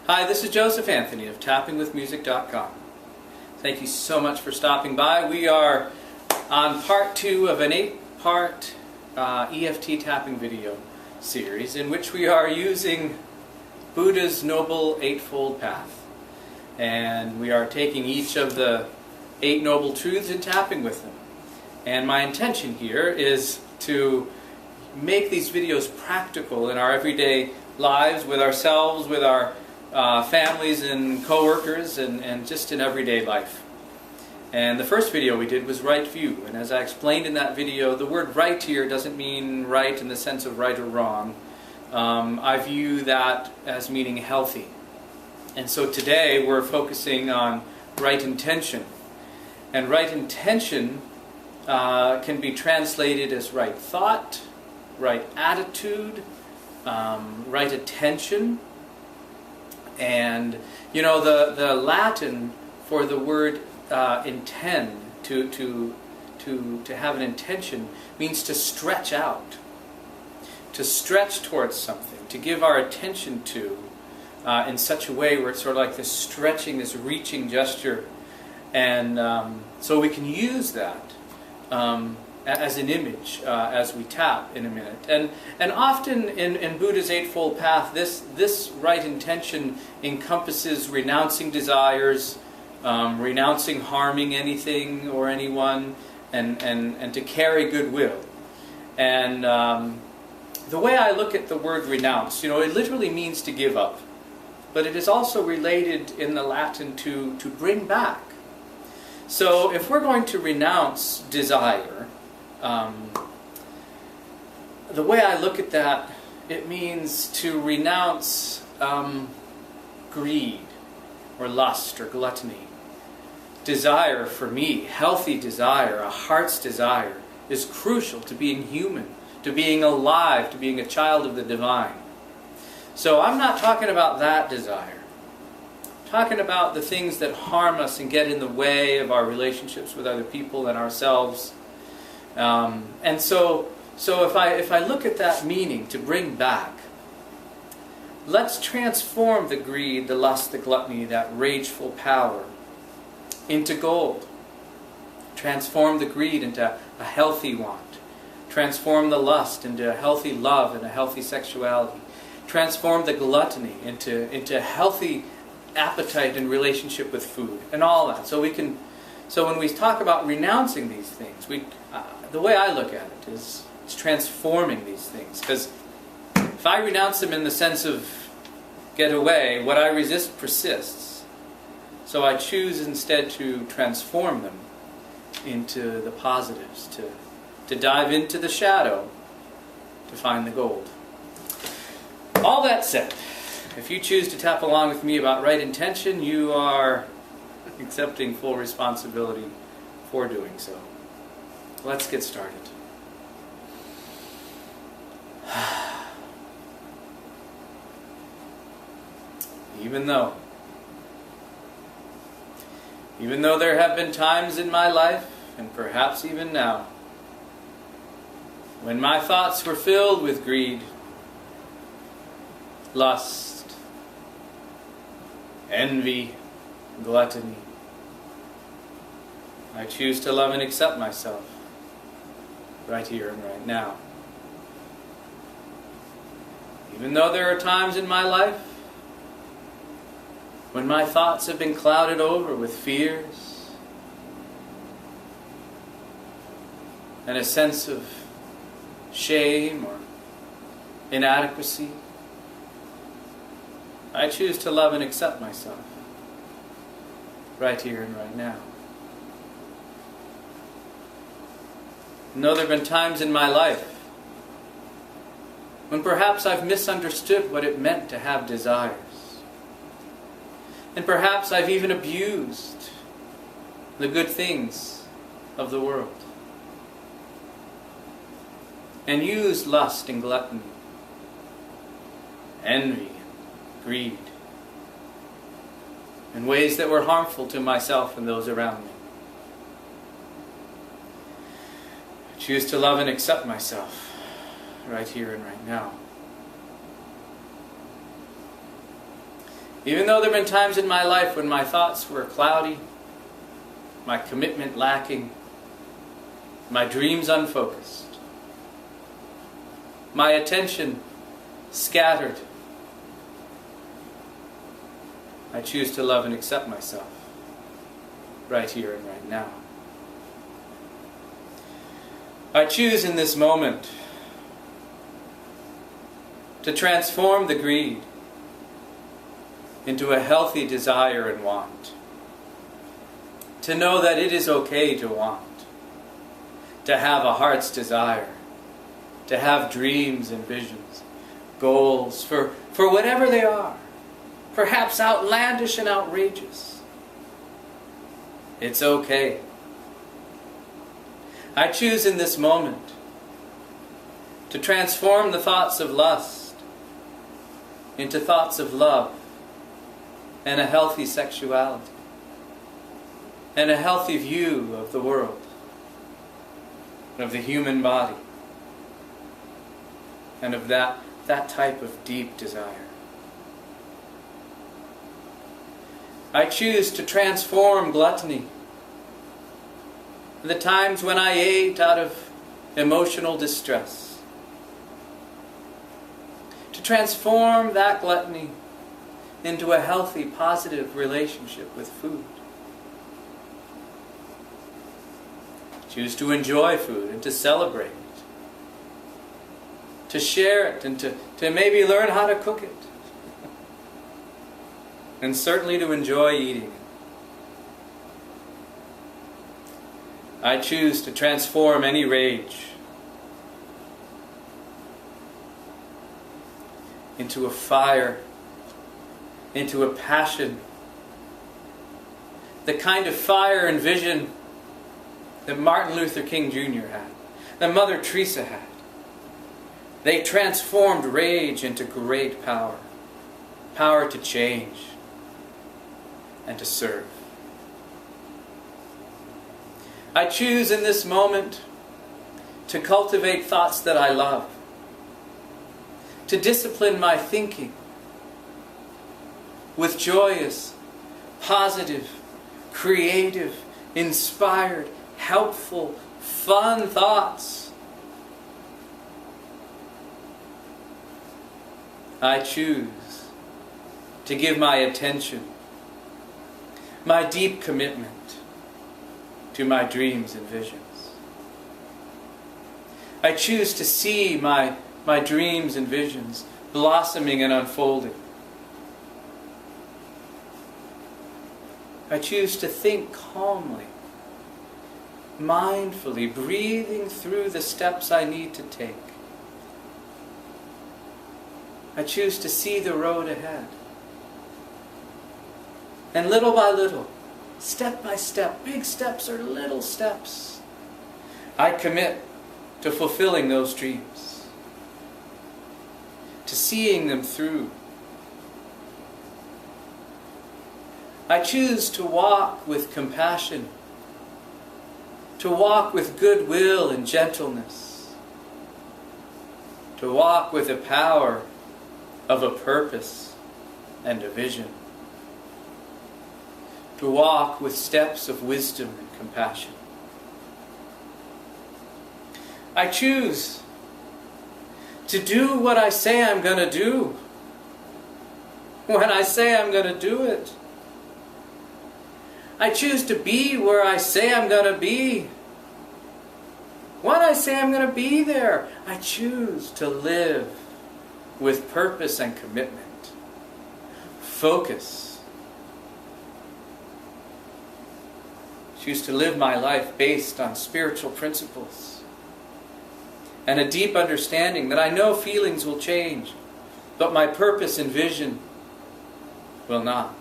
Hi, this is Joseph Anthony of tappingwithmusic.com. Thank you so much for stopping by. We are on part 2 of an 8-part EFT tapping video series in which we are using Buddha's Noble Eightfold Path. And we are taking each of the 8 Noble Truths and tapping with them. And my intention here is to make these videos practical in our everyday lives, with ourselves, with our families and co-workers, and just in everyday life. And the first video we did was right view, and as I explained in that video, the word right here doesn't mean right in the sense of right or wrong. I view that as meaning healthy. And so today we're focusing on right intention. And right intention can be translated as right thought, right attitude, right attention. And you know, the Latin for the word intend, to have an intention, means to stretch out, to stretch towards something, to give our attention to in such a way where it's sort of like this stretching, this reaching gesture. And so we can use that as an image as we tap in a minute. And often in Buddha's Eightfold Path, this right intention encompasses renouncing desires, renouncing harming anything or anyone, and to carry goodwill. And the way I look at the word renounce, you know, it literally means to give up. But it is also related in the Latin to bring back. So if we're going to renounce desire, the way I look at that, it means to renounce greed or lust or gluttony. Desire, for me, healthy desire, a heart's desire, is crucial to being human, to being alive, to being a child of the divine. So I'm not talking about that desire. I'm talking about the things that harm us and get in the way of our relationships with other people and ourselves. And so if I look at that meaning, to bring back, let's transform the greed, the lust, the gluttony, that rageful power, into gold. Transform the greed into a healthy want. Transform the lust into a healthy love and a healthy sexuality. Transform the gluttony into healthy appetite and relationship with food, and all that. So when we talk about renouncing these things, the way I look at it is it's transforming these things. Because if I renounce them in the sense of get away, what I resist persists. So I choose instead to transform them into the positives, to dive into the shadow to find the gold. All that said, if you choose to tap along with me about right intention, you are accepting full responsibility for doing so. Let's get started. Even though there have been times in my life, and perhaps even now, when my thoughts were filled with greed, lust, envy, gluttony, I choose to love and accept myself right here and right now. Even though there are times in my life when my thoughts have been clouded over with fears and a sense of shame or inadequacy, I choose to love and accept myself right here and right now. And though there have been times in my life when perhaps I've misunderstood what it meant to have desires, and perhaps I've even abused the good things of the world, and used lust and gluttony, envy, greed, in ways that were harmful to myself and those around me. I choose to love and accept myself right here and right now. Even though there have been times in my life when my thoughts were cloudy, my commitment lacking, my dreams unfocused, my attention scattered, I choose to love and accept myself right here and right now. I choose in this moment to transform the greed into a healthy desire and want. To know that it is okay to want, to have a heart's desire, to have dreams and visions, goals for whatever they are, perhaps outlandish and outrageous. It's okay. I choose in this moment to transform the thoughts of lust into thoughts of love and a healthy sexuality and a healthy view of the world, of the human body, and of that type of deep desire. I choose to transform gluttony, the times when I ate out of emotional distress, to transform that gluttony into a healthy, positive relationship with food. Choose to enjoy food and to celebrate it, to share it and to maybe learn how to cook it, and certainly to enjoy eating it. I choose to transform any rage into a fire, into a passion, the kind of fire and vision that Martin Luther King Jr. had, that Mother Teresa had. They transformed rage into great power, power to change and to serve. I choose in this moment to cultivate thoughts that I love, to discipline my thinking with joyous, positive, creative, inspired, helpful, fun thoughts. I choose to give my attention, my deep commitment to my dreams and visions. I choose to see my dreams and visions blossoming and unfolding. I choose to think calmly, mindfully, breathing through the steps I need to take. I choose to see the road ahead. And little by little, step by step, big steps or little steps, I commit to fulfilling those dreams, to seeing them through. I choose to walk with compassion, to walk with goodwill and gentleness, to walk with the power of a purpose and a vision, to walk with steps of wisdom and compassion. I choose to do what I say I'm going to do, when I say I'm going to do it. I choose to be where I say I'm going to be, when I say I'm going to be there. I choose to live with purpose and commitment, focus. Choose to live my life based on spiritual principles and a deep understanding that I know feelings will change, but my purpose and vision will not.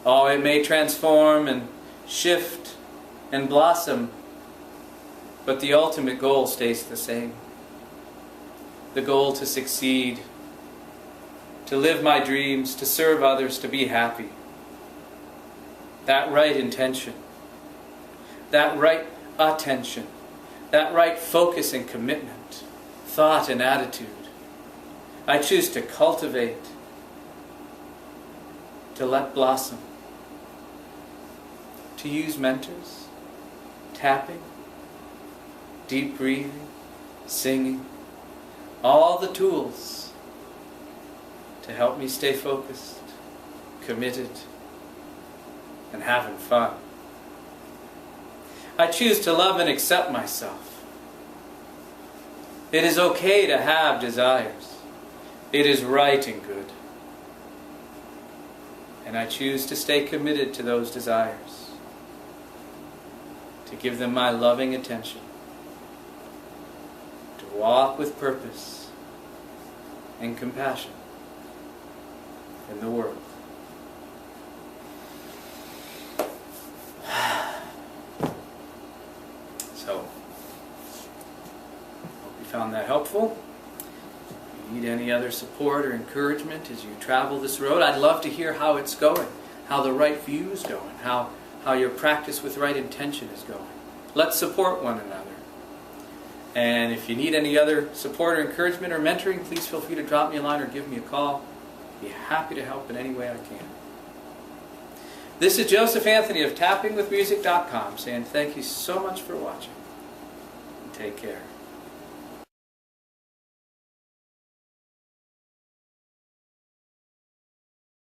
Oh, it may transform and shift and blossom, but the ultimate goal stays the same. The goal to succeed, to live my dreams, to serve others, to be happy. That right intention, that right attention, that right focus and commitment, thought and attitude, I choose to cultivate to let blossom, to use mentors, tapping, deep breathing, singing, all the tools to help me stay focused, committed, and having fun. I choose to love and accept myself. It is okay to have desires. It is right and good. And I choose to stay committed to those desires, to give them my loving attention, to walk with purpose and compassion in the world. So, hope you found that helpful. If you need any other support or encouragement as you travel this road, I'd love to hear how it's going, how the right view is going, how your practice with right intention is going. Let's support one another. And if you need any other support or encouragement or mentoring, please feel free to drop me a line or give me a call. I'll be happy to help in any way I can. This is Joseph Anthony of tappingwithmusic.com saying thank you so much for watching. And take care.